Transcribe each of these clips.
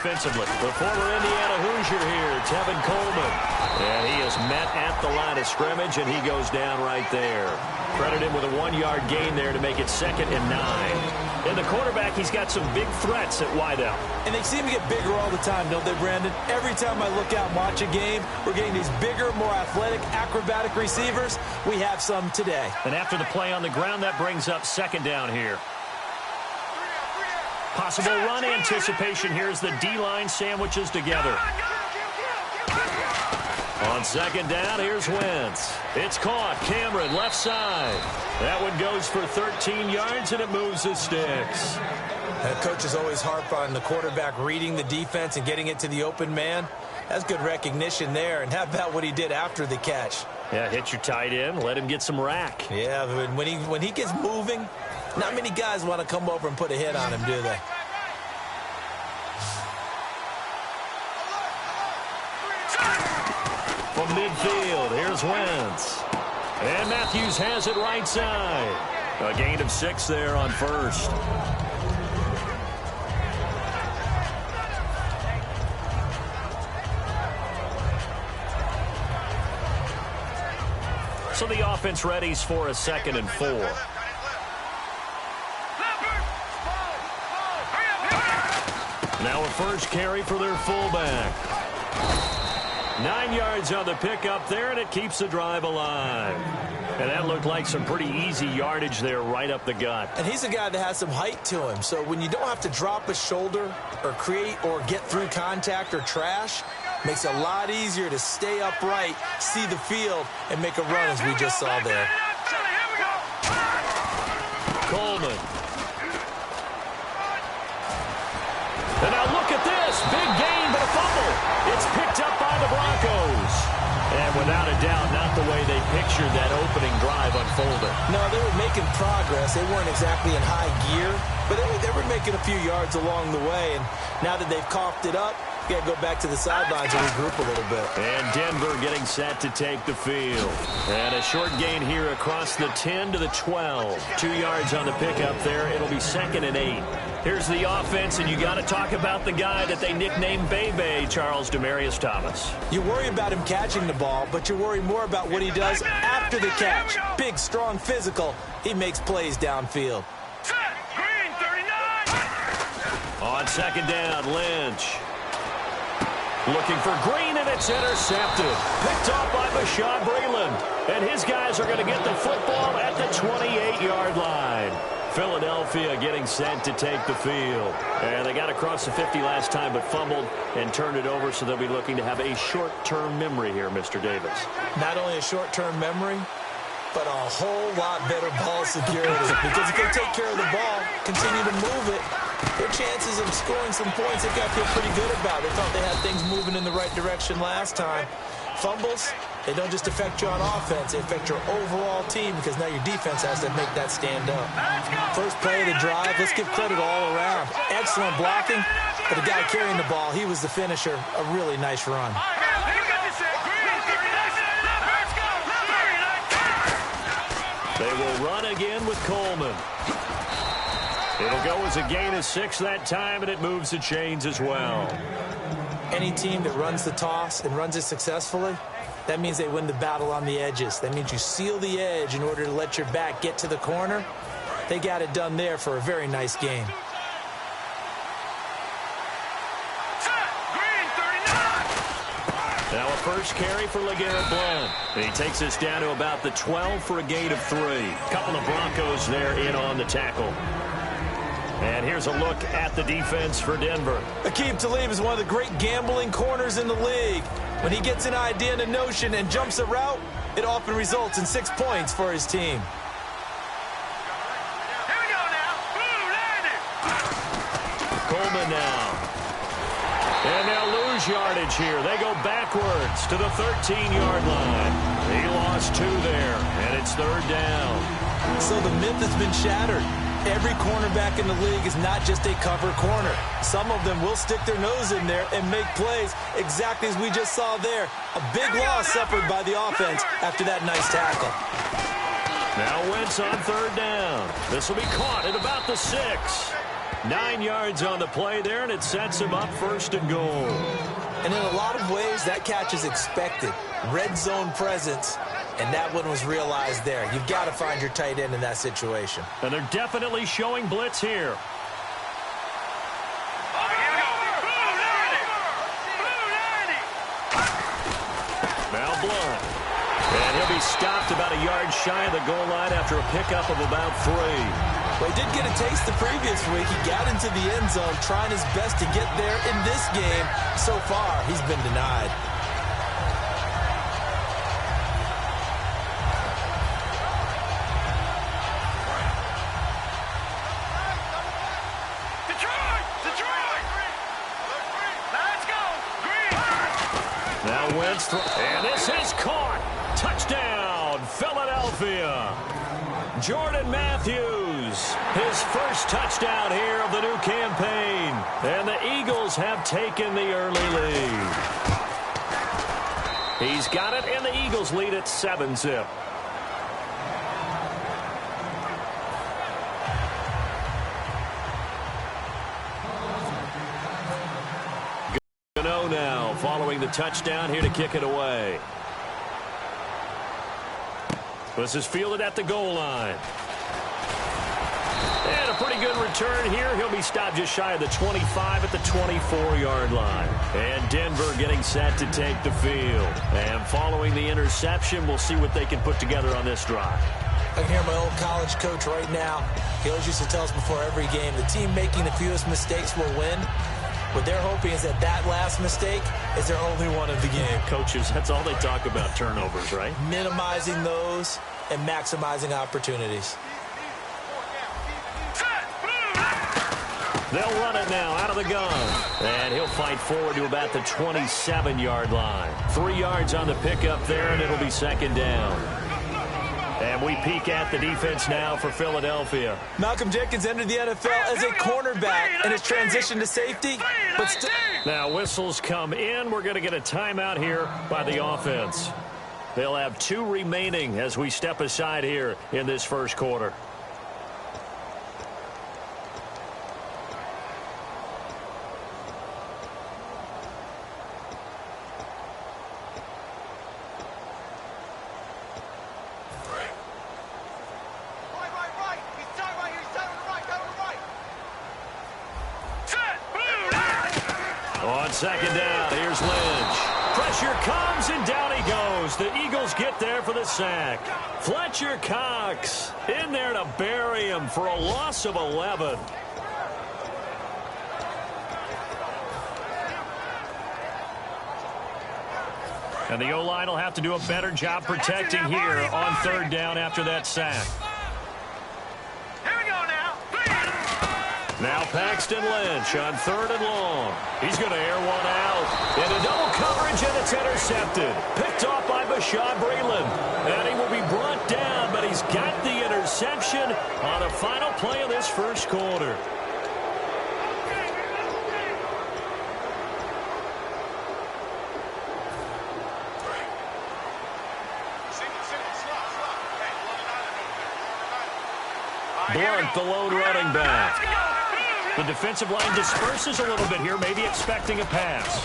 offensively. The former Indiana Hoosier here, Tevin Coleman. And he is met at the line of scrimmage, and he goes down right there. Credit him with a 1-yard gain there to make it 2nd and 9. And the quarterback, he's got some big threats at wideout. And they seem to get bigger all the time, don't they, Brandon? Every time I look out and watch a game, we're getting these bigger, more athletic, acrobatic receivers. We have some today. And after the play on the ground, that brings up 2nd down here. Possible run anticipation. Here's the D-line sandwiches together. On 2nd down, here's Wentz. It's caught. Cameron, left side. That one goes for 13 yards, and it moves the sticks. Coaches always harp on the quarterback reading the defense and getting it to the open man. That's good recognition there. And how about what he did after the catch? Yeah, hit your tight end. Let him get some rack. Yeah, but when he gets moving, not many guys want to come over and put a hit on him, do they? From midfield, here's Wentz. And Matthews has it right side. A gain of 6 there on 1st. So the offense readies for a 2nd and 4. Now a first carry for their fullback. 9 yards on the pickup there, and it keeps the drive alive. And that looked like some pretty easy yardage there right up the gut. And he's a guy that has some height to him. So when you don't have to drop a shoulder or create or get through contact or trash, makes it a lot easier to stay upright, see the field, and make a run as we just saw there. Coleman. And now look at this. Big gain, but a fumble. It's picked up by the Broncos. And without a doubt, not the way they pictured that opening drive unfolding. No, they were making progress. They weren't exactly in high gear, but they were making a few yards along the way. And now that they've coughed it up, you got to go back to the sidelines and regroup a little bit. And Denver getting set to take the field. And a short gain here across the 10 to the 12. 2 yards on the pickup there. It'll be 2nd and 8. Here's the offense, and you got to talk about the guy that they nicknamed Bebe, Charles Demarius Thomas. You worry about him catching the ball, but you worry more about what he does after the catch. Big, strong, physical. He makes plays downfield. On 2nd down, Lynch. Looking for Green, and it's intercepted. Picked off by Bashaud Breeland. And his guys are going to get the football at the 28-yard line. Philadelphia getting set to take the field. And they got across the 50 last time, but fumbled and turned it over, so they'll be looking to have a short-term memory here, Mr. Davis. Not only a short-term memory, but a whole lot better ball security. Because if they take care of the ball, continue to move it, their chances of scoring some points, they've got to feel pretty good about. They thought they had things moving in the right direction last time. Fumbles, they don't just affect you on offense, they affect your overall team because now your defense has to make that stand up. First play of the drive, let's give credit all around. Excellent blocking, but the guy carrying the ball, he was the finisher. A really nice run. They will run again with Coleman. It'll go as a gain of 6 that time, and it moves the chains as well. Any team that runs the toss and runs it successfully, that means they win the battle on the edges. That means you seal the edge in order to let your back get to the corner. They got it done there for a very nice game. Now a first carry for LeGarrette Blount. And he takes us down to about the 12 for a gain of 3. Couple of Broncos there in on the tackle. And here's a look at the defense for Denver. Aqib Talib is one of the great gambling corners in the league. When he gets an idea and a notion and jumps a route, it often results in 6 points for his team. Here we go now. Coleman now. And they'll lose yardage here. They go backwards to the 13-yard line. He lost 2 there, and it's 3rd down. So the myth has been shattered. Every cornerback in the league is not just a cover corner. Some of them will stick their nose in there and make plays exactly as we just saw there. A big loss suffered by the offense after that nice tackle. Now Wentz on 3rd down. This will be caught at about the 6. 9 yards on the play there, and it sets him up 1st and goal. And in a lot of ways, that catch is expected. Red zone presence, and that one was realized there. You've got to find your tight end in that situation. And they're definitely showing blitz here. Now Blunt. And he'll be stopped about a yard shy of the goal line after a pickup of about 3. Well, he did get a taste the previous week. He got into the end zone trying his best to get there in this game. So far, he's been denied. Now Wentz, and this is caught. Touchdown, Philadelphia. Jordan Matthews, his first touchdown here of the new campaign. And the Eagles have taken the early lead. He's got it, and the Eagles lead at 7-zip. Now, following the touchdown here to kick it away. This is fielded at the goal line. And a pretty good return here. He'll be stopped just shy of the 25 at the 24-yard line. And Denver getting set to take the field. And following the interception, we'll see what they can put together on this drive. I can hear my old college coach right now. He always used to tell us before every game, the team making the fewest mistakes will win. What they're hoping is that that last mistake is their only one of the game. Coaches, that's all they talk about, turnovers, right? Minimizing those and maximizing opportunities. They'll run it now out of the gun. And he'll fight forward to about the 27-yard line. 3 yards on the pickup there, and it'll be 2nd down. And we peek at the defense now for Philadelphia. Malcolm Jenkins entered the NFL as a cornerback and has transitioned to safety. But now whistles come in. We're going to get a timeout here by the offense. They'll have 2 remaining as we step aside here in this first quarter. On 2nd down, here's Lynch. Pressure comes, and down he goes. The Eagles get there for the sack. Fletcher Cox in there to bury him for a loss of 11. And the O-line will have to do a better job protecting here on 3rd down after that sack. Now Paxton Lynch on 3rd and long. He's going to air one out. Into double coverage, and it's intercepted. Picked off by Bashaud Breeland. And he will be brought down, but he's got the interception on the final play of this first quarter. Blunt, the lone running back. The defensive line disperses a little bit here, maybe expecting a pass.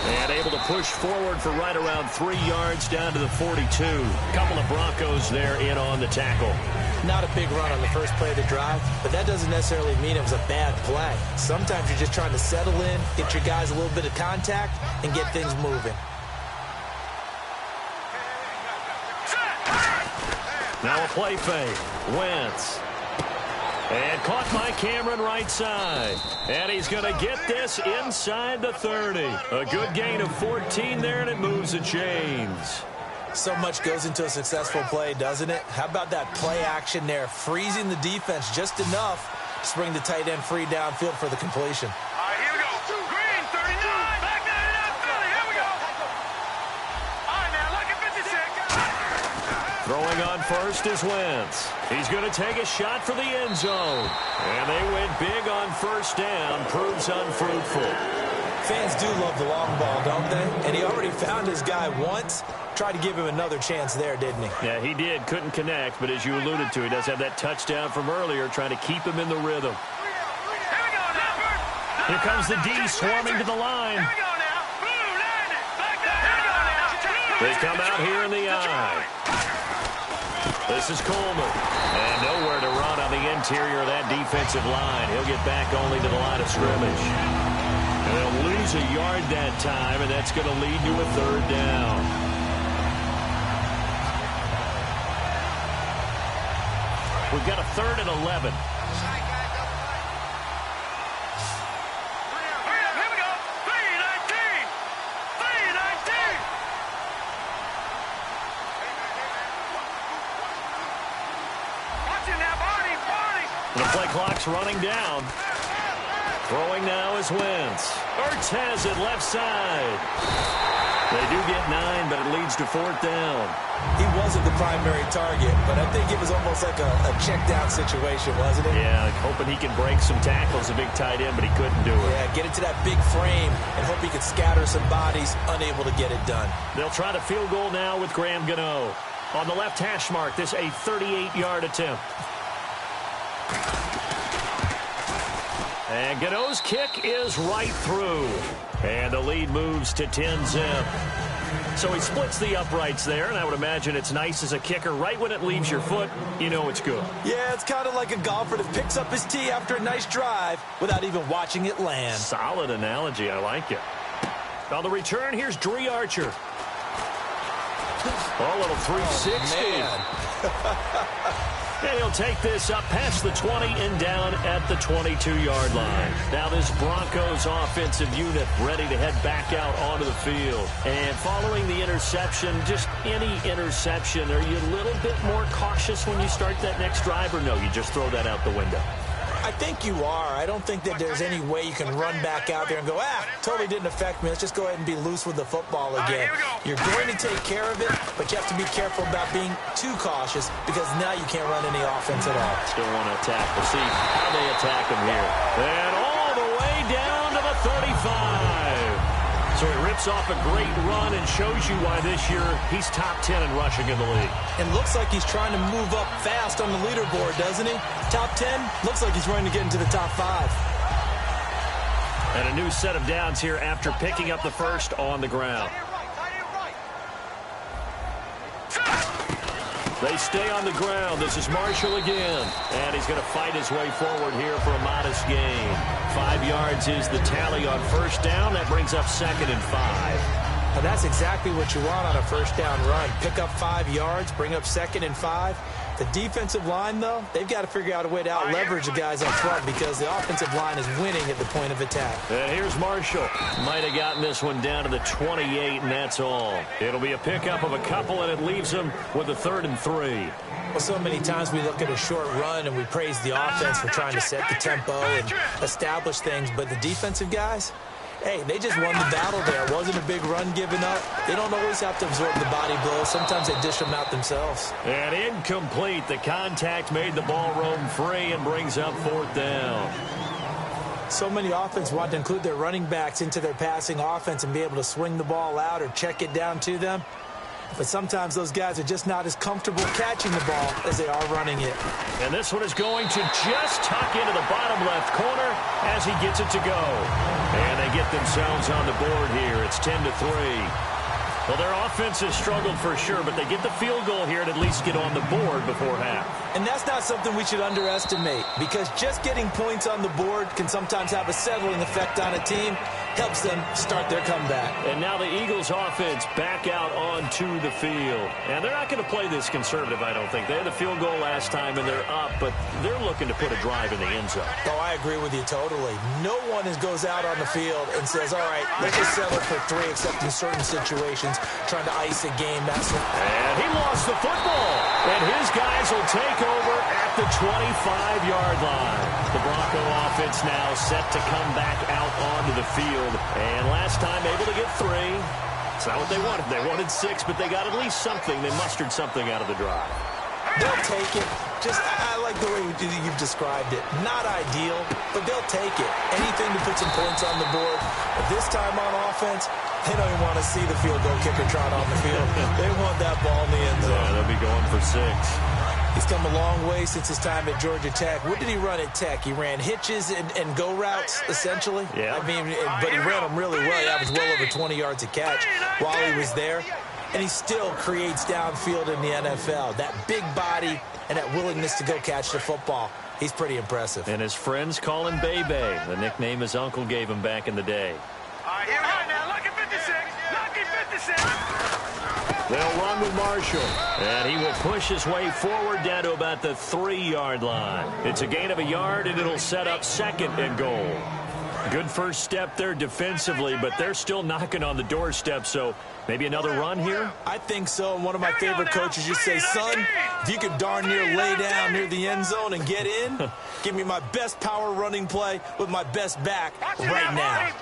And able to push forward for right around 3 yards down to the 42. Couple of Broncos there in on the tackle. Not a big run on the first play of the drive, but that doesn't necessarily mean it was a bad play. Sometimes you're just trying to settle in, get your guys a little bit of contact, and get things moving. Now a play fake. Wentz. And caught by Cameron right side. And he's going to get this inside the 30. A good gain of 14 there, and it moves the chains. So much goes into a successful play, doesn't it? How about that play action there, freezing the defense just enough to bring the tight end free downfield for the completion. All right, here we go. Green, 39. Back there, Philly. Here we go. All right, now, look at 56. Throwing on first is Wentz. He's going to take a shot for the end zone. And they went big on 1st down. Proves unfruitful. Fans do love the long ball, don't they? And he already found his guy once. Tried to give him another chance there, didn't he? Yeah, he did. Couldn't connect. But as you alluded to, he does have that touchdown from earlier, trying to keep him in the rhythm. Here we go Here comes the D swarming to the line. Here we go now. Blue, line it. Back there. Here we go now. They come out here in the eye. This is Coleman. And nowhere to run on the interior of that defensive line. He'll get back only to the line of scrimmage. And they'll lose a yard that time, and that's going to lead to a third down. We've got a 3rd and 11. The play clock's running down. Throwing now is Wentz. Ertz has it left side. They do get 9, but it leads to 4th down. He wasn't the primary target, but I think it was almost like a check-down situation, wasn't it? Yeah, like hoping he can break some tackles, a big tight end, but he couldn't do it. Yeah, get into that big frame and hope he could scatter some bodies, unable to get it done. They'll try the field goal now with Graham Gano. On the left hash mark, this a 38-yard attempt. And Gano's kick is right through. And the lead moves to 10-zip. So he splits the uprights there, and I would imagine it's nice as a kicker. Right when it leaves your foot, you know it's good. Yeah, it's kind of like a golfer that picks up his tee after a nice drive without even watching it land. Solid analogy. I like it. On the return, here's Dree Archer. Oh, a little 360. And he'll take this up past the 20 and down at the 22-yard line. Now this Broncos offensive unit ready to head back out onto the field. And following the interception, just any interception, are you a little bit more cautious when you start that next drive, or no, you just throw that out the window? I think you are. I don't think that there's any way you can run back out there and go, totally didn't affect me. Let's just go ahead and be loose with the football again. You're going to take care of it, but you have to be careful about being too cautious because now you can't run any offense at all. Still want to attack. We'll see how they attack him here. And all the way down to the 35. So he rips off a great run and shows you why this year he's top 10 in rushing in the league. And looks like he's trying to move up fast on the leaderboard, doesn't he? Top 10, looks like he's running to get into the top 5. And a new set of downs here after picking up the first on the ground. They stay on the ground. This is Marshall again. And he's going to fight his way forward here for a modest gain. 5 yards is the tally on first down. That brings up 2nd and 5. Now that's exactly what you want on a first down run. Pick up 5 yards, bring up 2nd and 5. The defensive line, though, they've got to figure out a way to out-leverage the guys up front because the offensive line is winning at the point of attack. And here's Marshall. Might have gotten this one down to the 28, and that's all. It'll be a pickup of a couple, and it leaves him with a 3rd and 3. Well, so many times we look at a short run and we praise the offense for trying to set the tempo and establish things, but the defensive guys, hey, they just won the battle there. It wasn't a big run given up. They don't always have to absorb the body blows. Sometimes they dish them out themselves. And incomplete. The contact made the ball roam free and brings up 4th down. So many offense want to include their running backs into their passing offense and be able to swing the ball out or check it down to them. But sometimes those guys are just not as comfortable catching the ball as they are running it. And this one is going to just tuck into the bottom left corner as he gets it to go. And they get themselves on the board here. It's 10-3. Well, their offense has struggled for sure, but they get the field goal here and at least get on the board before half. And that's not something we should underestimate because just getting points on the board can sometimes have a settling effect on a team. Helps them start their comeback. And now the Eagles offense back out onto the field. And they're not going to play this conservative, I don't think. They had the field goal last time and they're up, but they're looking to put a drive in the end zone. Oh, I agree with you totally. No one goes out on the field and says, all right, let's just settle for 3 except in certain situations, trying to ice a game. And he lost the football. And his guys will take over at the 25-yard line. The Bronco offense now set to come back out onto the field. And last time able to get 3. It's not what they wanted. They wanted 6, but they got at least something. They mustered something out of the drive. They'll take it. I like the way you've described it. Not ideal, but they'll take it. Anything to put some points on the board. But this time on offense, they don't even want to see the field goal kicker trot on the field. They want that ball in the end zone. Yeah, they'll be going for 6. He's come a long way since his time at Georgia Tech. What did he run at Tech? He ran hitches and go routes, essentially. Yeah. I mean, but he ran them really well. He averaged well over 20 yards a catch while he was there. And he still creates downfield in the NFL. That big body and that willingness to go catch the football. He's pretty impressive. And his friends call him Bebe, the nickname his uncle gave him back in the day. All right, here we go now. Lucky 56. Lucky 56. They'll run with Marshall, and he will push his way forward down to about the 3-yard line. It's a gain of a yard, and it'll set up 2nd and goal. Good first step there defensively, but they're still knocking on the doorstep, so maybe another run here? I think so. And one of my favorite coaches just say, son, if you could darn near lay down near the end zone and get in, give me my best power running play with my best back right now.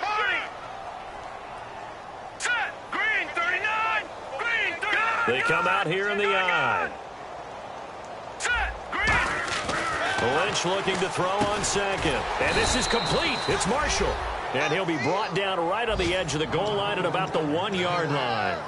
Set. Green 39. Green 39. They come out here in the eye. Set. Green. Lynch looking to throw on 2nd. And this is complete. It's Marshall. And he'll be brought down right on the edge of the goal line at about the 1-yard line.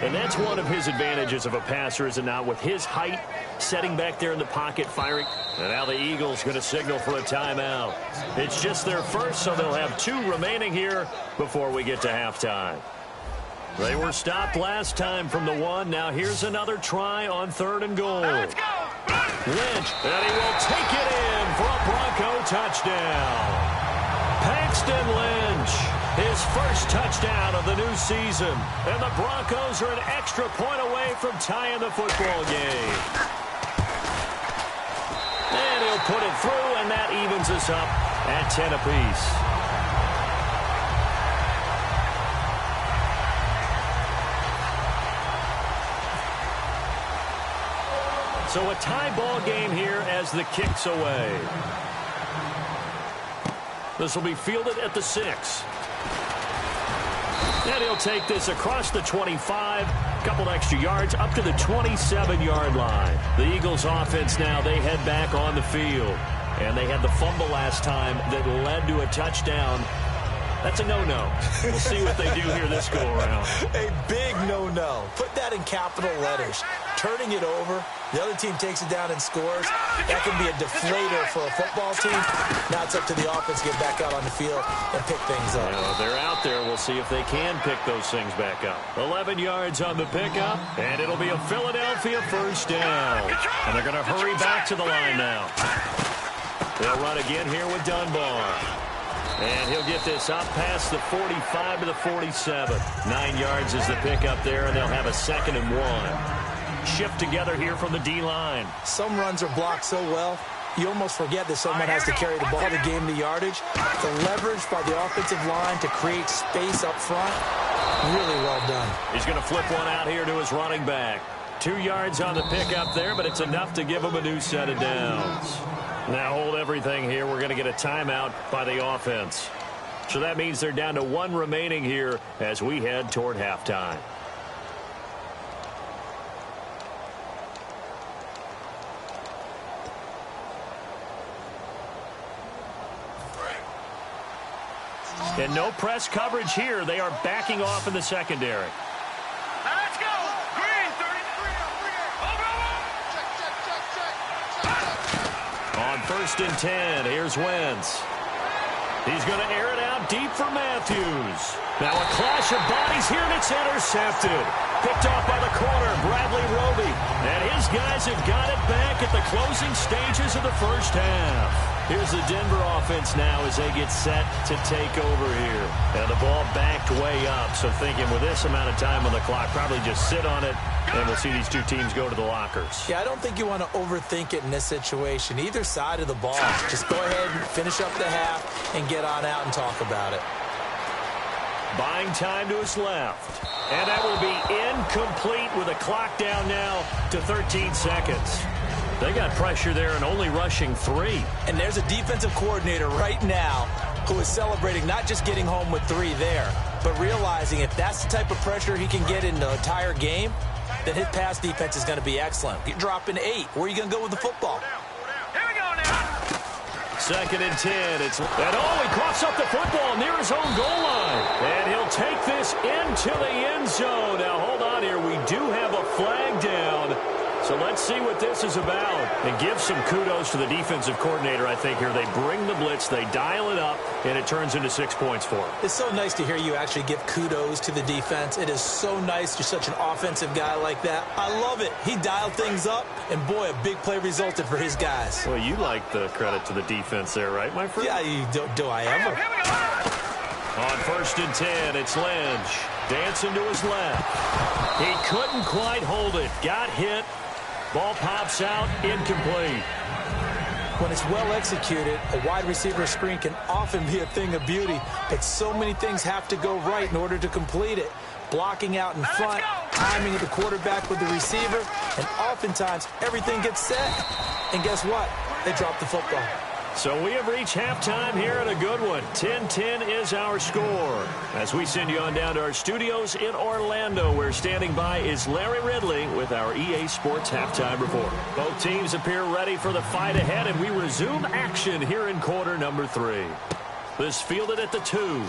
And that's one of his advantages of a passer, is it not? With his height, setting back there in the pocket, firing. And now the Eagles going to signal for a timeout. It's just their first, so they'll have 2 remaining here before we get to halftime. They were stopped last time from the 1. Now here's another try on 3rd and goal. Let's go. Lynch, and he will take it in for a Bronco touchdown. Paxton Lynch, his first touchdown of the new season. And the Broncos are an extra point away from tying the football game. And he'll put it through, and that evens us up at 10 apiece. So a tie ball game here as the kick's away. This will be fielded at the 6. And he'll take this across the 25, a couple extra yards, up to the 27-yard line. The Eagles offense now, they head back on the field. And they had the fumble last time that led to a touchdown. That's a no-no. We'll see what they do here this go-around. A big no-no. Put that in capital letters. Turning it over, the other team takes it down and scores. That can be a deflator for a football team. Now it's up to the offense to get back out on the field and pick things up. They're out there. We'll see if they can pick those things back up. 11 yards on the pickup, and it'll be a Philadelphia first down. And they're going to hurry back to the line now. They'll run again here with Dunbar. And he'll get this up past the 45 to the 47. 9 yards is the pickup there, and they'll have a 2nd and 1. Shift together here from the D-line. Some runs are blocked so well, you almost forget that someone has to carry the ball to gain the yardage. The leverage by the offensive line to create space up front, really well done. He's going to flip one out here to his running back. 2 yards on the pickup there, but it's enough to give him a new set of downs. Now hold everything here. We're going to get a timeout by the offense. So that means they're down to 1 remaining here as we head toward halftime. And no press coverage here. They are backing off in the secondary. Now let's go. Green 33. On 1st and 10, here's Wentz. He's going to air it out deep for Matthews. Now a clash of bodies here, and it's intercepted. Picked off by the corner, Bradley Roby. And his guys have got it back at the closing stages of the first half. Here's the Denver offense now as they get set to take over here. And the ball backed way up, so thinking with this amount of time on the clock, probably just sit on it, and we'll see these 2 teams go to the lockers. Yeah, I don't think you want to overthink it in this situation. Either side of the ball, just go ahead and finish up the half and get on out and talk about it. Buying time to his left. And that will be incomplete with a clock down now to 13 seconds. They got pressure there and only rushing 3. And there's a defensive coordinator right now who is celebrating not just getting home with 3 there, but realizing if that's the type of pressure he can get in the entire game, then his pass defense is going to be excellent. You're dropping 8. Where are you going to go with the football? Here we go now. 2nd and 10. He coughs up the football near his own goal line. And he'll take this into the end zone. Now, hold on here. We do have a flag down. So let's see what this is about. And give some kudos to the defensive coordinator, I think, here. They bring the blitz, they dial it up, and it turns into 6 points for them. It's so nice to hear you actually give kudos to the defense. It is so nice. You're such an offensive guy like that. I love it. He dialed things up, and boy, a big play resulted for his guys. Well, you like the credit to the defense there, right, my friend? Yeah, do I ever? On 1st and 10, it's Lynch. Dancing to his left. He couldn't quite hold it. Got hit. Ball pops out, incomplete. When it's well executed, a wide receiver screen can often be a thing of beauty, but so many things have to go right in order to complete it. Blocking out in front, timing of the quarterback with the receiver, and oftentimes everything gets set. And guess what? They drop the football. So we have reached halftime here in a good one. 10-10 is our score. As we send you on down to our studios in Orlando, where standing by is Larry Ridley with our EA Sports Halftime Report. Both teams appear ready for the fight ahead, and we resume action here in quarter number 3. This fielded at the 2.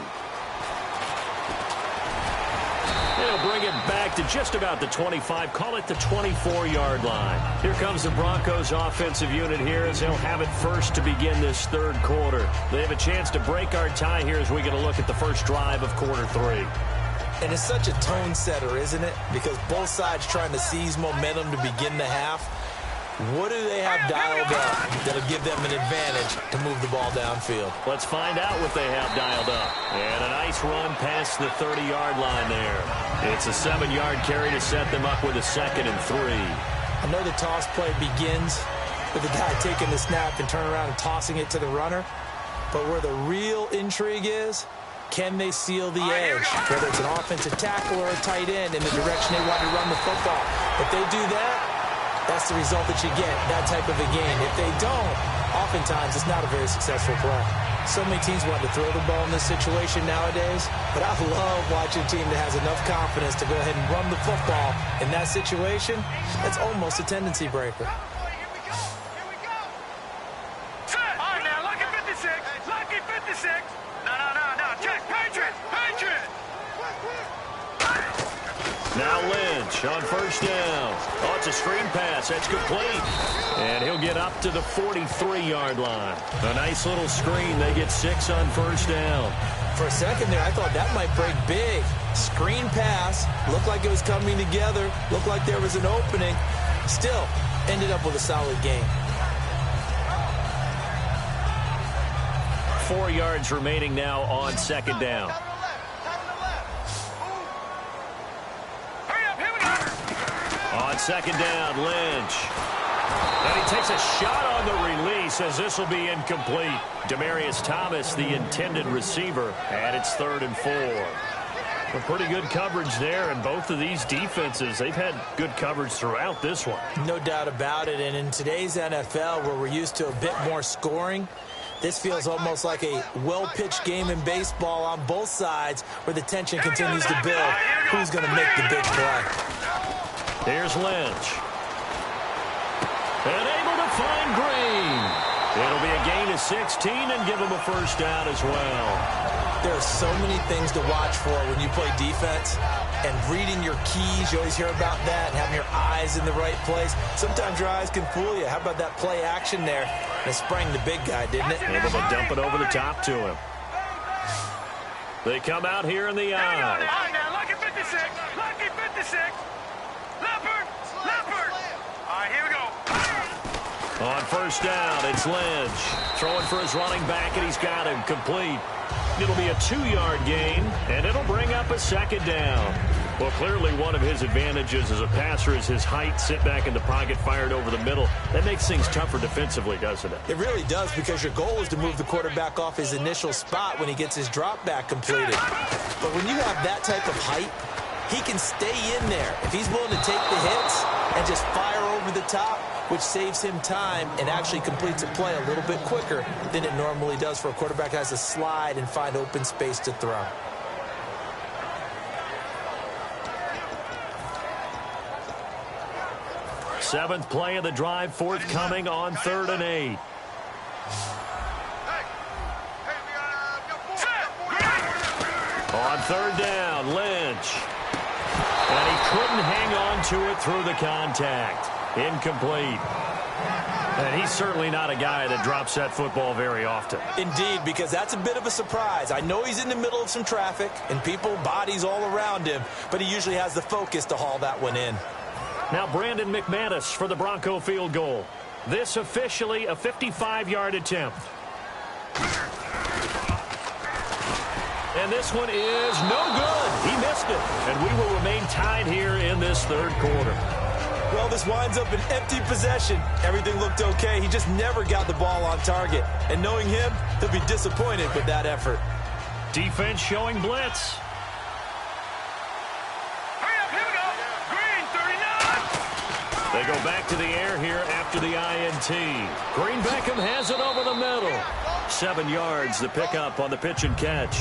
They'll bring it back to just about the 25, call it the 24-yard line. Here comes the Broncos offensive unit here as they'll have it first to begin this third quarter. They have a chance to break our tie here as we get a look at the first drive of quarter 3. And it's such a tone setter, isn't it? Because both sides trying to seize momentum to begin the half. What do they have dialed up that'll give them an advantage to move the ball downfield? Let's find out what they have dialed up. And a nice run past the 30-yard line there. It's a 7-yard carry to set them up with a 2nd and 3. I know the toss play begins with the guy taking the snap and turning around and tossing it to the runner. But where the real intrigue is, can they seal the edge? Whether it's an offensive tackle or a tight end in the direction they want to run the football. If they do that, that's the result that you get, that type of a game. If they don't, oftentimes it's not a very successful play. So many teams want to throw the ball in this situation nowadays, but I love watching a team that has enough confidence to go ahead and run the football in that situation. That's almost a tendency breaker. All right, now, lucky 56. Lucky 56. No. Check. Patriot. Now Lynch on 1st down. Oh, it's a screen pass. That's complete. And he'll get up to the 43-yard line. A nice little screen. They get 6 on 1st down. For a second there, I thought that might break big. Screen pass. Looked like it was coming together. Looked like there was an opening. Still, ended up with a solid game. 4 yards remaining now on 2nd down. On 2nd down, Lynch. And he takes a shot on the release as this will be incomplete. Demaryius Thomas, the intended receiver, and it's 3rd and 4. Well, pretty good coverage there, and both of these defenses, they've had good coverage throughout this one. No doubt about it, and in today's NFL, where we're used to a bit more scoring, this feels almost like a well-pitched game in baseball on both sides where the tension continues to build. Who's going to make the big play? Here's Lynch. And able to find Green. It'll be a gain of 16 and give him a 1st down as well. There are so many things to watch for when you play defense. And reading your keys, you always hear about that, and having your eyes in the right place. Sometimes your eyes can fool you. How about that play action there? And it sprang the big guy, didn't it? Able to dump it over the top to him. They come out here in the eye. All right, now, lucky 56. Lucky 56. Leopard. All right, here we go. On 1st down, it's Lynch. Throwing for his running back, and he's got him complete. It'll be a 2-yard gain, and it'll bring up a 2nd down. Well, clearly one of his advantages as a passer is his height. Sit back in the pocket, fired over the middle. That makes things tougher defensively, doesn't it? It really does, because your goal is to move the quarterback off his initial spot when he gets his drop back completed. But when you have that type of height, he can stay in there. If he's willing to take the hits and just fire over the top, which saves him time and actually completes a play a little bit quicker than it normally does for a quarterback who has to slide and find open space to throw. Seventh play of the drive, forthcoming on 3rd and 8. On 3rd down, Lynch. And he couldn't hang on to it through the contact. Incomplete. And he's certainly not a guy that drops that football very often. Indeed, because that's a bit of a surprise. I know he's in the middle of some traffic and people, bodies all around him, but he usually has the focus to haul that one in. Now Brandon McManus for the Bronco field goal. This officially a 55-yard attempt. And this one is no good. He missed it. And we will remain tied here in this third quarter. Well, this winds up an empty possession. Everything looked okay. He just never got the ball on target. And knowing him, he'll be disappointed with that effort. Defense showing blitz. Hurry up, here we go. Green, 39. They go back to the air here after the INT. Green Beckham has it over the middle. 7 yards, the pickup on the pitch and catch.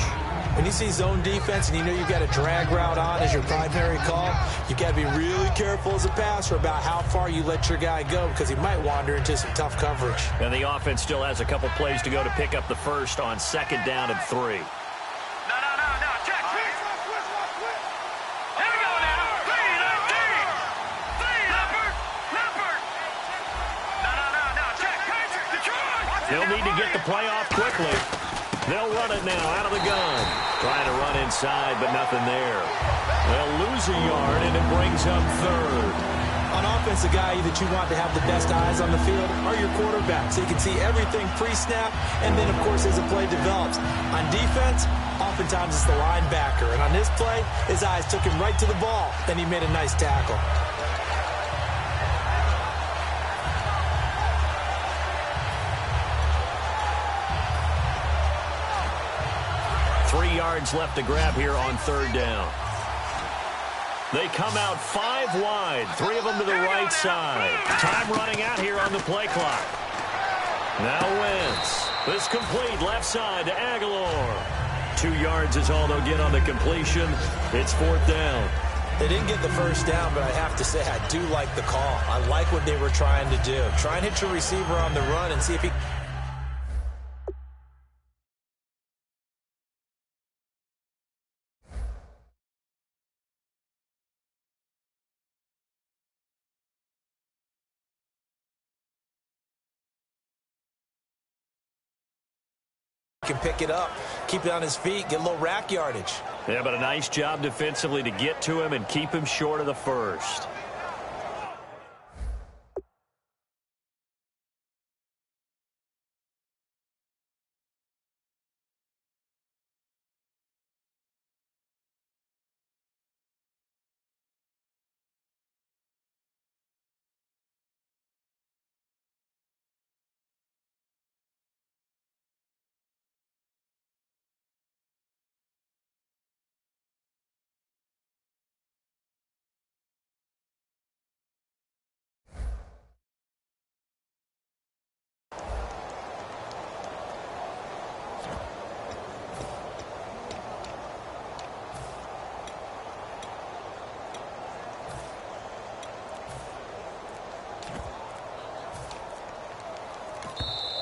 When you see zone defense and you know you've got a drag route on as your primary call, you've got to be really careful as a passer about how far you let your guy go because he might wander into some tough coverage. And the offense still has a couple plays to go to pick up the first on 2nd down and 3. No. Check. Here we go now. 3, Leopard. No. Check. Detroit. They'll need to get the play off quickly. They'll run it now out of the gun. Trying to run inside, but nothing there. They'll lose a yard, and it brings up 3rd. On offense, the guy that you want to have the best eyes on the field are your quarterback, so you can see everything pre-snap, and then, of course, as the play develops. On defense, oftentimes it's the linebacker, and on this play, his eyes took him right to the ball, then he made a nice tackle. Yards left to grab here on 3rd down. They come out 5 wide, 3 of them to the right side. Time running out here on the play clock. Now Wentz. This complete left side to Aguilar. 2 yards is all they'll get on the completion. It's 4th down. They didn't get the first down, but I have to say I do like the call. I like what they were trying to do. Try and hit your receiver on the run and see if he can pick it up, keep it on his feet, get a little rack yardage. Yeah, but a nice job defensively to get to him and keep him short of the first.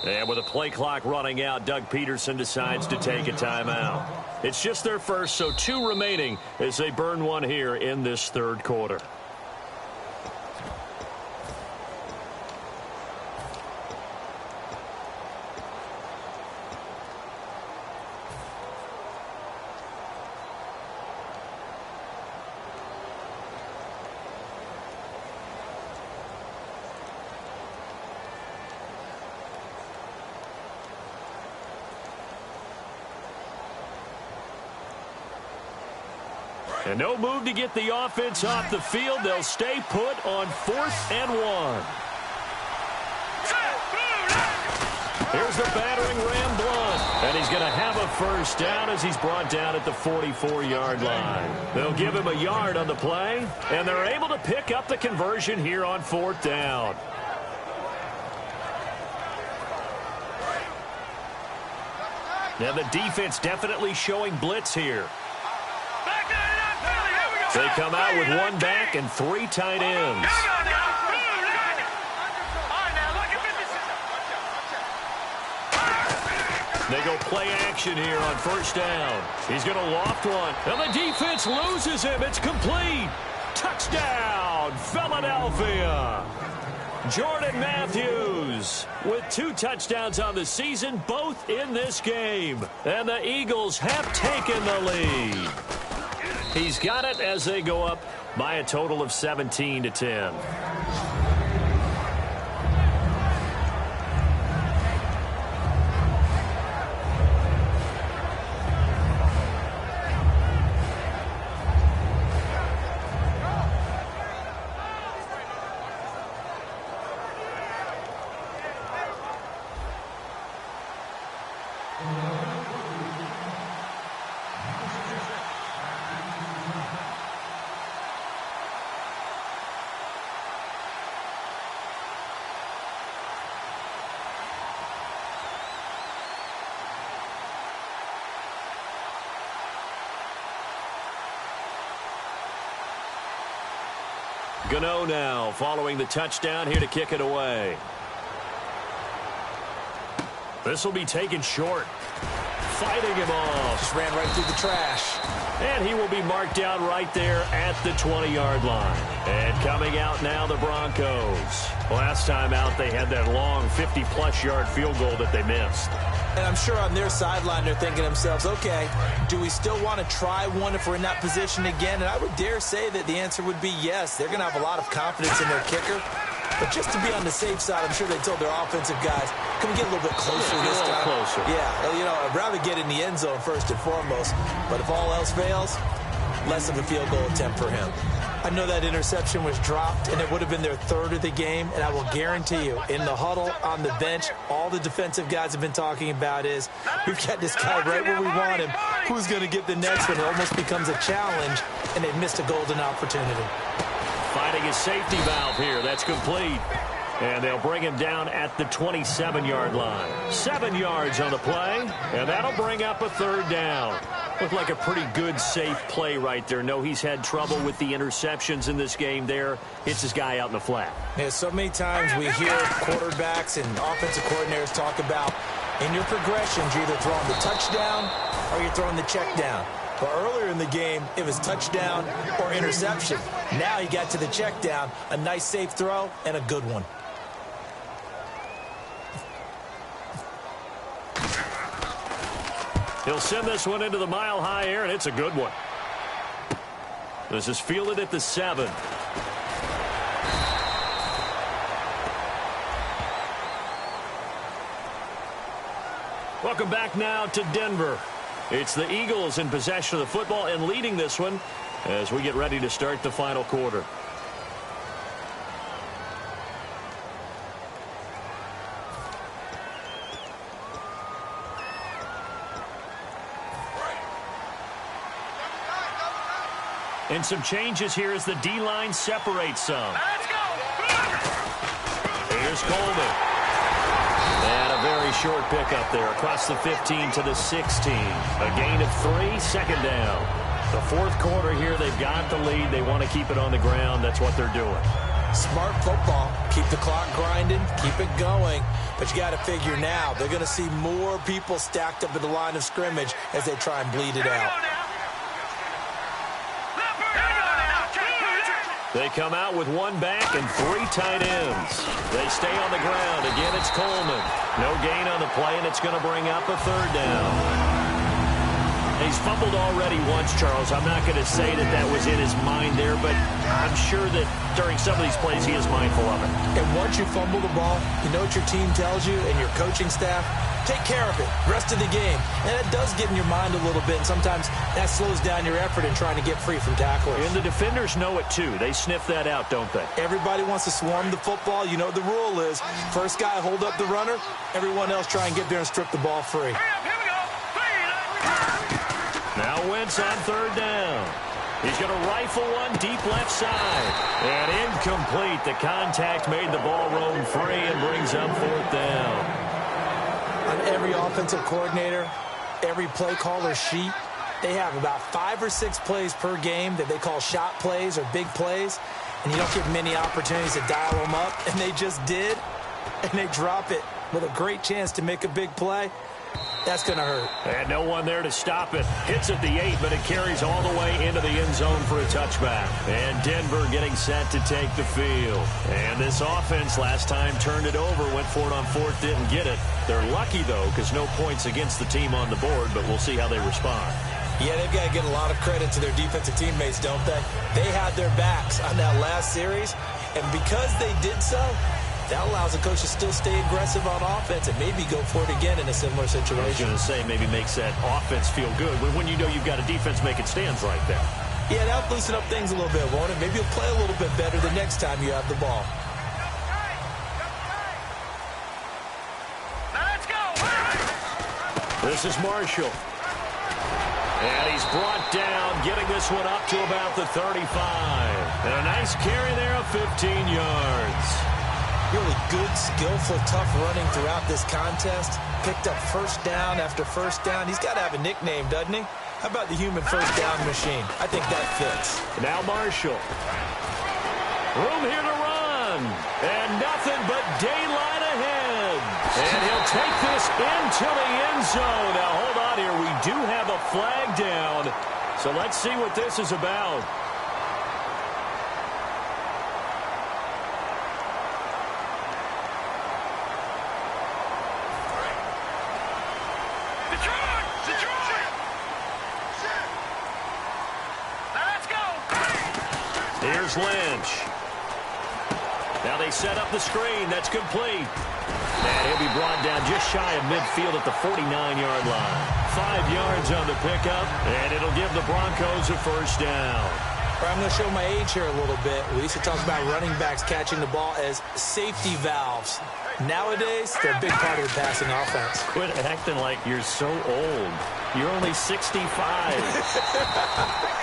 And with the play clock running out, Doug Peterson decides to take a timeout. It's just their first, so 2 remaining as they burn one here in this 3rd quarter. And no move to get the offense off the field. They'll stay put on 4th and 1. Here's the battering Ram Blunt. And he's going to have a first down as he's brought down at the 44-yard line. They'll give him a yard on the play, and they're able to pick up the conversion here on 4th down. Now the defense definitely showing blitz here. They come out with 1 back and 3 tight ends. They go play action here on 1st down. He's going to loft one. And the defense loses him. It's complete. Touchdown, Philadelphia. Jordan Matthews with 2 touchdowns on the season, both in this game. And the Eagles have taken the lead. He's got it as they go up by a total of 17-10. Gano now following the touchdown here to kick it away. This will be taken short. Fighting him off. Just ran right through the trash. And he will be marked down right there at the 20-yard line. And coming out now, the Broncos. Last time out, they had that long 50-plus yard field goal that they missed. And I'm sure on their sideline, they're thinking to themselves, okay, do we still want to try one if we're in that position again? And I would dare say that the answer would be yes. They're going to have a lot of confidence in their kicker. But just to be on the safe side, I'm sure they told their offensive guys, can we get a little bit closer this time? Closer. Yeah, you know, I'd rather get in the end zone first and foremost. But if all else fails, less of a field goal attempt for him. I know that interception was dropped, and it would have been their 3rd of the game. And I will guarantee you, in the huddle, on the bench, all the defensive guys have been talking about is, we've got this guy right where we want him. Who's going to get the next one? It almost becomes a challenge, and they've missed a golden opportunity. Finding a safety valve here. That's complete. And they'll bring him down at the 27-yard line. 7 yards on the play, and that'll bring up a 3rd down. Looked like a pretty good, safe play right there. No, he's had trouble with the interceptions in this game there. Hits his guy out in the flat. Yeah, so many times we hear quarterbacks and offensive coordinators talk about in your progressions, you're either throwing the touchdown or you're throwing the check down. But earlier in the game, it was touchdown or interception. Now he got to the check down, a nice safe throw, and a good one. He'll send this one into the mile-high air, and it's a good one. This is fielded at the 7. Welcome back now to Denver. It's the Eagles in possession of the football and leading this one as we get ready to start the final quarter. And some changes here as the D-line separates some. Let's go. Here's Coleman. And a very short pickup there across the 15 to the 16. A gain of 3, 2nd down. The 4th quarter here, they've got the lead. They want to keep it on the ground. That's what they're doing. Smart football. Keep the clock grinding. Keep it going. But you got to figure now, they're going to see more people stacked up at the line of scrimmage as they try and bleed it out. They come out with 1 back and 3 tight ends. They stay on the ground. Again, it's Coleman. No gain on the play, and it's going to bring up a 3rd down. He's fumbled already once, Charles. I'm not going to say that that was in his mind there, but I'm sure that during some of these plays he is mindful of it. And once you fumble the ball, you know what your team tells you and your coaching staff? Take care of it. Rest of the game. And it does get in your mind a little bit, and sometimes that slows down your effort in trying to get free from tacklers. And the defenders know it, too. They sniff that out, don't they? Everybody wants to swarm the football. You know what the rule is. First guy hold up the runner. Everyone else try and get there and strip the ball free. Now Wentz on 3rd down. He's going to rifle one deep left side. And incomplete. The contact made the ball roam free and brings up 4th down. On every offensive coordinator, every play caller sheet, they have about 5 or 6 plays per game that they call shot plays or big plays. And you don't get many opportunities to dial them up. And they just did. And they drop it with a great chance to make a big play. That's going to hurt. And no one there to stop it. Hits at the 8, but it carries all the way into the end zone for a touchback. And Denver getting set to take the field. And this offense last time turned it over, went for it on 4th, didn't get it. They're lucky, though, because no points against the team on the board, but we'll see how they respond. Yeah, they've got to get a lot of credit to their defensive teammates, don't they? They had their backs on that last series, and because they did so, that allows the coach to still stay aggressive on offense and maybe go for it again in a similar situation. I was going to say, maybe makes that offense feel good when you know you've got a defense making stands like that. Yeah, that'll loosen up things a little bit, won't it? Maybe you'll play a little bit better the next time you have the ball. Let's go. This is Marshall. And he's brought down, getting this one up to about the 35. And a nice carry there of 15 yards. Really good, skillful, tough running throughout this contest. Picked up first down after first down. He's got to have a nickname, doesn't he? How about the human first down machine? I think that fits. Now Marshall. Room here to run. And nothing but daylight ahead. And he'll take this into the end zone. Now, hold on here. We do have a flag down. So let's see what this is about. Here's Lynch. Now they set up the screen. That's complete. And he'll be brought down just shy of midfield at the 49-yard line. 5 yards on the pickup, and it'll give the Broncos a first down. I'm going to show my age here a little bit. We used to talk about running backs catching the ball as safety valves. Nowadays, they're a big part of the passing offense. Quit acting like you're so old. You're only 65.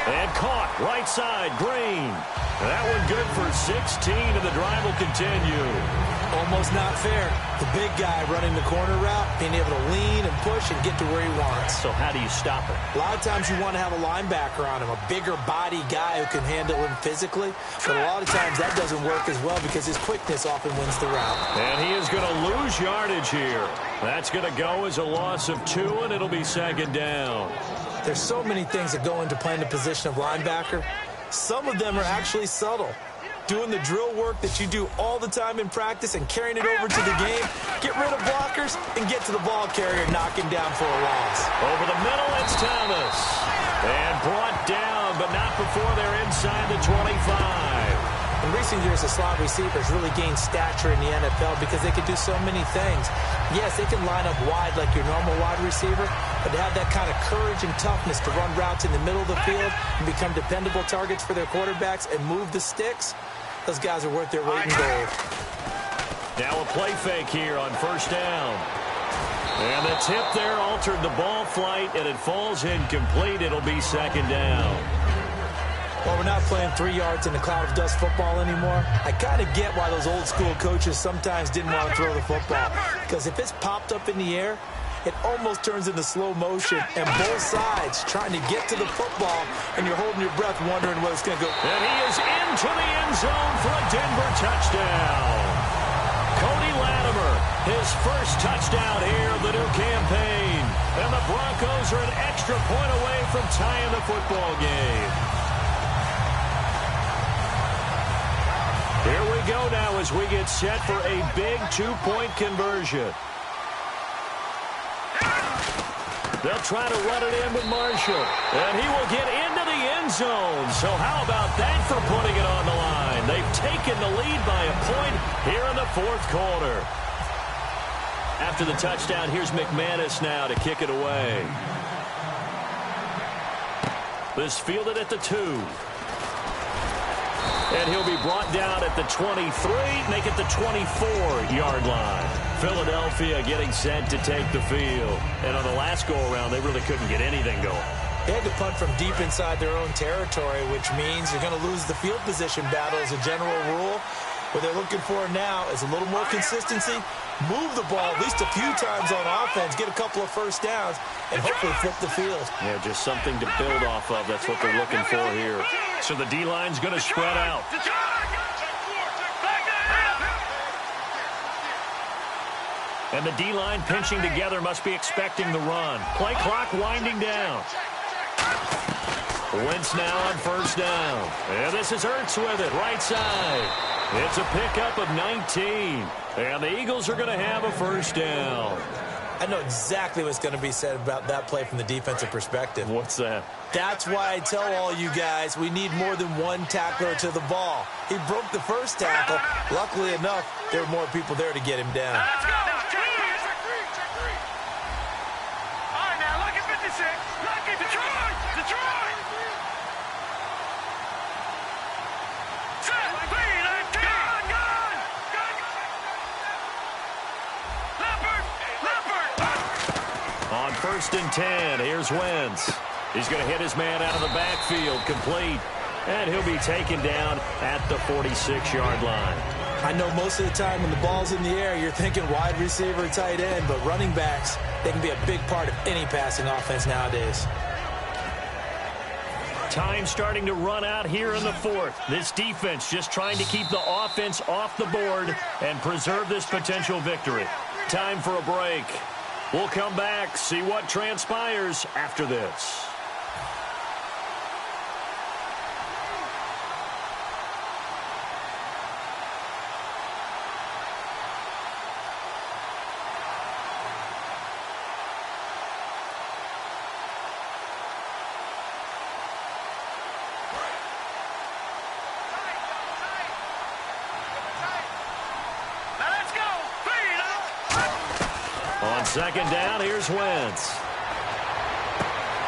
And caught, right side, Green. That one good for 16, and the drive will continue. Almost not fair. The big guy running the corner route, being able to lean and push and get to where he wants. So how do you stop it? A lot of times you want to have a linebacker on him, a bigger body guy who can handle him physically. But a lot of times that doesn't work as well because his quickness often wins the route. And he is going to lose yardage here. That's going to go as a loss of 2, and it'll be second down. There's so many things that go into playing the position of linebacker. Some of them are actually subtle. Doing the drill work that you do all the time in practice and carrying it over to the game. Get rid of blockers and get to the ball carrier, knock him down for a loss. Over the middle, it's Thomas. And brought down, but not before they're inside the 25. In recent years, the slot receivers really gained stature in the NFL because they can do so many things. Yes, they can line up wide like your normal wide receiver, but to have that kind of courage and toughness to run routes in the middle of the field and become dependable targets for their quarterbacks and move the sticks, those guys are worth their weight in gold. Now a play fake here on first down. And the tip there altered the ball flight, and it falls incomplete. It'll be second down. Well, we're not playing 3 yards in the cloud of dust football anymore. I kind of get why those old school coaches sometimes didn't want to throw the football. Because if it's popped up in the air, it almost turns into slow motion. And both sides trying to get to the football, and you're holding your breath wondering where it's going to go. And he is into the end zone for a Denver touchdown. Cody Latimer, his first touchdown here of the new campaign. And the Broncos are an extra point away from tying the football game. Here we go now as we get set for a big 2-point conversion. They'll try to run it in with Marshall. And he will get into the end zone. So how about that for putting it on the line? They've taken the lead by a point here in the 4th quarter. After the touchdown, here's McManus now to kick it away. This fielded at the 2. And he'll be brought down at the 23, make it the 24-yard line. Philadelphia getting set to take the field. And on the last go-around, they really couldn't get anything going. They had to punt from deep inside their own territory, which means you're going to lose the field position battle as a general rule. What they're looking for now is a little more consistency, move the ball at least a few times on offense, get a couple of first downs, and hopefully flip the field. Yeah, just something to build off of. That's what they're looking for here. So the D-line's going to spread out. And the D-line pinching together must be expecting the run. Play clock winding down. Wentz now on first down. And this is Ertz with it, right side. It's a pickup of 19. And the Eagles are going to have a first down. I know exactly what's going to be said about that play from the defensive perspective. What's that? That's why I tell all you guys we need more than one tackler to the ball. He broke the first tackle. Luckily enough, there were more people there to get him down. Let's go. Check three. All right, now, lucky 56. Lucky Detroit. Set, speed, and gun. Leopard. On first and 10, here's Wentz. He's going to hit his man out of the backfield, complete. And he'll be taken down at the 46-yard line. I know most of the time when the ball's in the air, you're thinking wide receiver, tight end, but running backs, they can be a big part of any passing offense nowadays. Time starting to run out here in the fourth. This defense just trying to keep the offense off the board and preserve this potential victory. Time for a break. We'll come back, see what transpires after this. On second down, here's Wentz.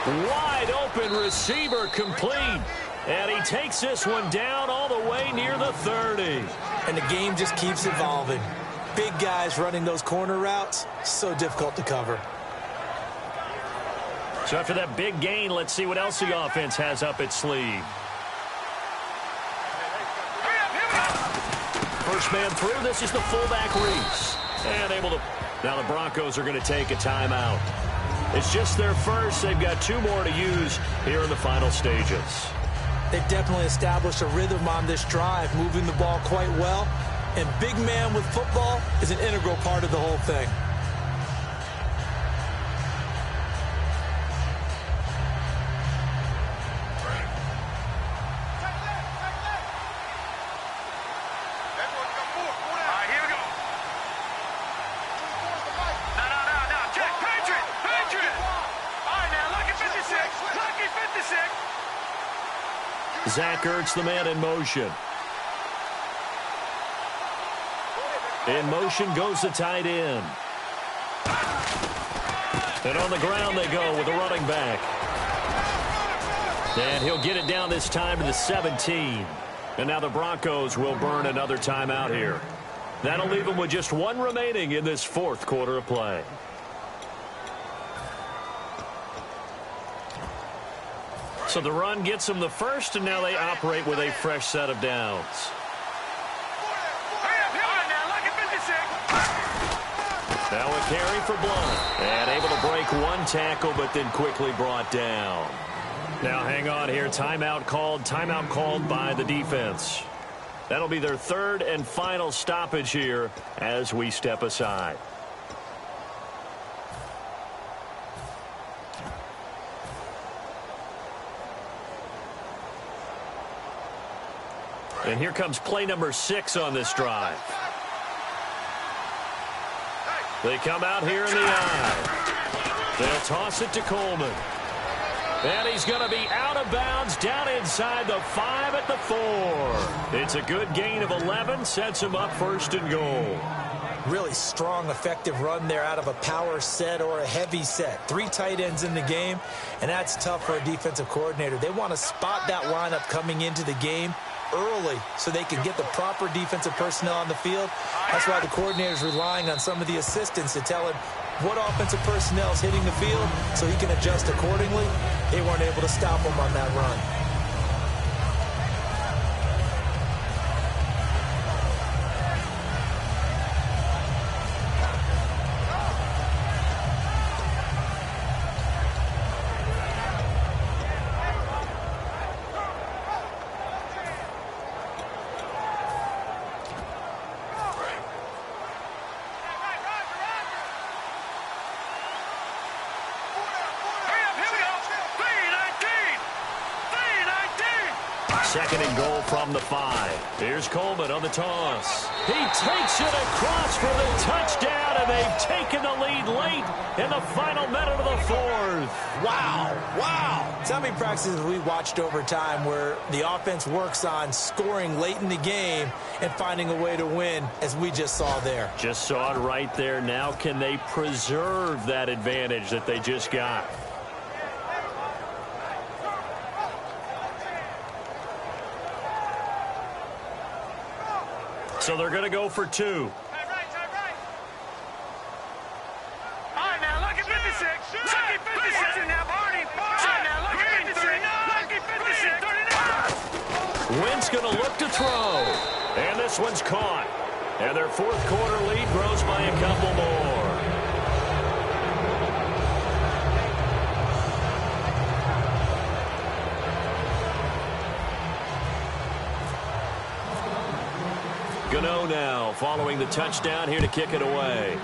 Wide open receiver, complete. And he takes this one down all the way near the 30. And the game just keeps evolving. Big guys running those corner routes, so difficult to cover. So after that big gain, let's see what else the offense has up its sleeve. First man through, this is the fullback Reese. And able to... Now the Broncos are going to take a timeout. It's just their first. They've got two more to use here in the final stages. They've definitely established a rhythm on this drive, moving the ball quite well. And big man with football is an integral part of the whole thing. Zach Ertz, the man in motion. In motion goes the tight end. And on the ground they go with the running back. And he'll get it down this time to the 17. And now the Broncos will burn another timeout here. That'll leave them with just one remaining in this fourth quarter of play. So the run gets them the first, and now they operate with a fresh set of downs. Now a carry for Blunt. And able to break one tackle, but then quickly brought down. Now hang on here. Timeout called by the defense. That'll be their third and final stoppage here as we step aside. And here comes play number 6 on this drive. They come out here in the eye. They'll toss it to Coleman. And he's going to be out of bounds down inside the 5 at the 4. It's a good gain of 11, sets him up first and goal. Really strong, effective run there out of a power set or a heavy set. 3 tight ends in the game, and that's tough for a defensive coordinator. They want to spot that lineup coming into the game early so they can get the proper defensive personnel on the field. That's why the coordinator is relying on some of the assistants to tell him what offensive personnel is hitting the field so he can adjust accordingly. They weren't able to stop him on that run. Second and goal from the 5. Here's Coleman on the toss. He takes it across for the touchdown, and they've taken the lead late in the final minute of the 4th. Wow, wow. So how many practices we watched over time where the offense works on scoring late in the game and finding a way to win, as we just saw there? Just saw it right there. Now can they preserve that advantage that they just got? So they're going to go for 2. All right, now, look at 56. Look at 56 now, Barney. All right, now, look at 56. Look at 56. 39. Wentz going to look to throw. And this one's caught. And their fourth quarter lead grows by a couple more. Gano now following the touchdown here to kick it away.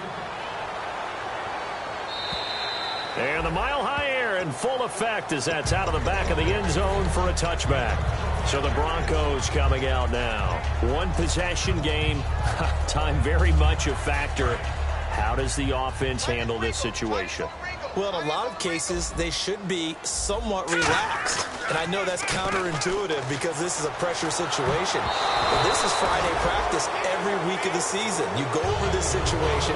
And the mile-high air in full effect as that's out of the back of the end zone for a touchback. So the Broncos coming out now. One possession game. Time very much a factor. How does the offense handle this situation? Well, in a lot of cases, they should be somewhat relaxed. And I know that's counterintuitive because this is a pressure situation. But this is Friday practice every week of the season. You go over this situation,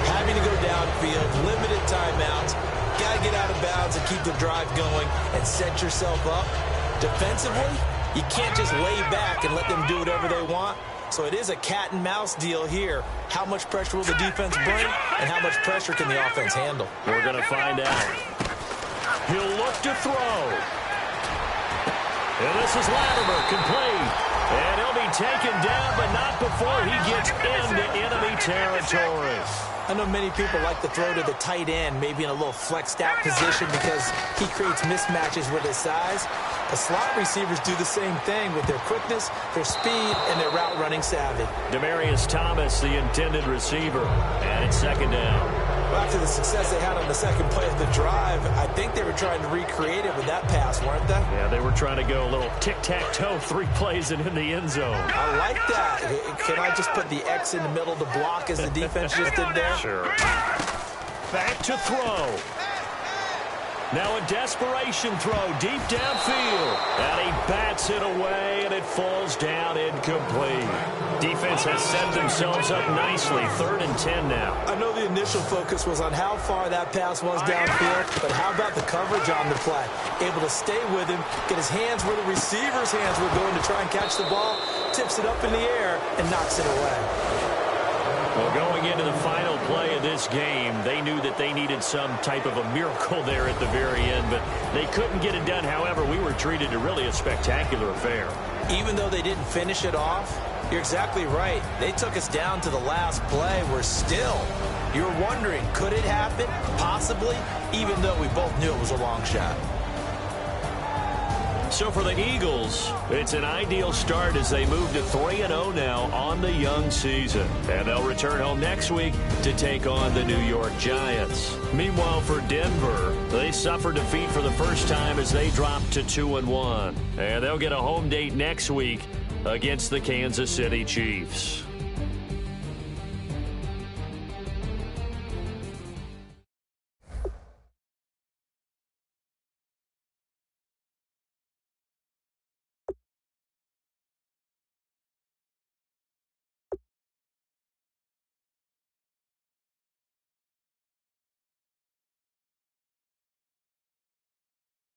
having to go downfield, limited timeouts, got to get out of bounds and keep the drive going and set yourself up. Defensively, you can't just lay back and let them do whatever they want. So it is a cat and mouse deal here. How much pressure will the defense bring, and how much pressure can the offense handle? We're going to find out. He'll look to throw. And this is Latimer, complete. And he'll be taken down, but not before he gets into enemy territory. I know many people like to throw to the tight end, maybe in a little flexed out position because he creates mismatches with his size. The slot receivers do the same thing with their quickness, their speed, and their route running savvy. Demaryius Thomas, the intended receiver, and it's second down. Well, after the success they had on the second play of the drive, I think they were trying to recreate it with that pass, weren't they? Yeah, they were trying to go a little tic-tac-toe, 3 plays and in the end zone. I like that. Can I just put the X in the middle to block as the defense just did there? Sure. Back to throw. Now a desperation throw deep downfield. And he bats it away, and it falls down incomplete. Defense has set themselves up nicely. 3rd and 10 now. I know the initial focus was on how far that pass was downfield, but how about the coverage on the play? Able to stay with him, get his hands where the receiver's hands were going to try and catch the ball, tips it up in the air, and knocks it away. Well, going into the final play of this game, they knew that they needed some type of a miracle there at the very end, but they couldn't get it done. However, we were treated to really a spectacular affair. Even though they didn't finish it off, you're exactly right. They took us down to the last play. We're still, you're wondering, could it happen? Possibly, even though we both knew it was a long shot. So for the Eagles, it's an ideal start as they move to 3-0 now on the young season. And they'll return home next week to take on the New York Giants. Meanwhile, for Denver, they suffered defeat for the first time as they dropped to 2-1. And they'll get a home date next week against the Kansas City Chiefs.